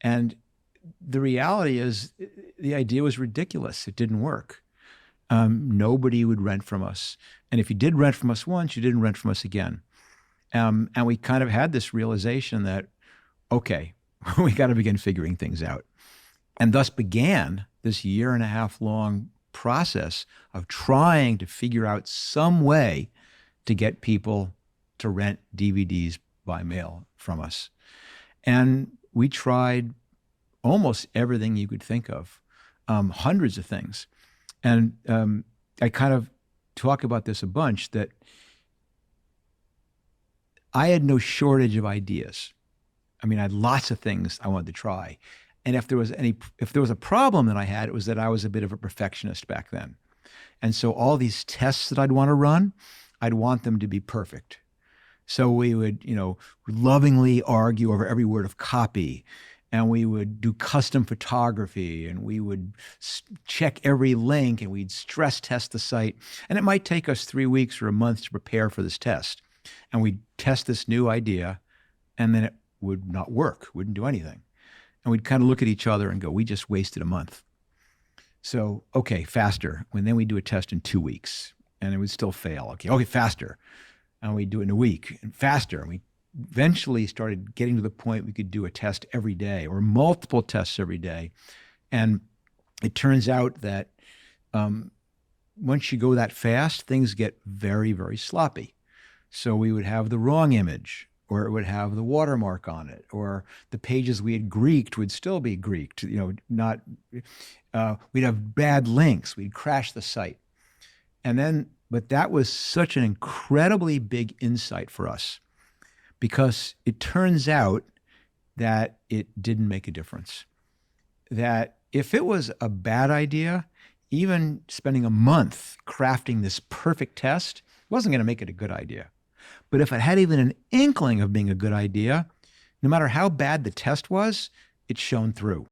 And the reality is the idea was ridiculous. It didn't work. Nobody would rent from us. And if you did rent from us once, you didn't rent from us again. And we kind of had this realization that, okay, we got to begin figuring things out. And thus began this year and a half long process of trying to figure out some way to get people to rent DVDs by mail from us. And we tried almost everything you could think of, hundreds of things. And I kind of talk about this a bunch, that I had no shortage of ideas. I mean, I had lots of things I wanted to try. And if there was a problem that I had, it was that I was a bit of a perfectionist back then. And so all these tests that I'd want to run, I'd want them to be perfect. So we would, lovingly argue over every word of copy, and we would do custom photography, and we would check every link, and we'd stress test the site. And it might take us 3 weeks or a month to prepare for this test. And we'd test this new idea, and then it would not work, wouldn't do anything. And we'd kind of look at each other and go, we just wasted a month. So, okay, faster. And then we'd do a test in 2 weeks, and it would still fail. Okay, faster. And we'd do it in a week, and faster. And we eventually started getting to the point we could do a test every day, or multiple tests every day. And it turns out that once you go that fast, things get very, very sloppy. So we would have the wrong image, or it would have the watermark on it, or the pages we had Greeked would still be Greeked. We'd have bad links. We'd crash the site. But that was such an incredibly big insight for us, because it turns out that it didn't make a difference. That if it was a bad idea, even spending a month crafting this perfect test wasn't going to make it a good idea. But if it had even an inkling of being a good idea, no matter how bad the test was, it shone through.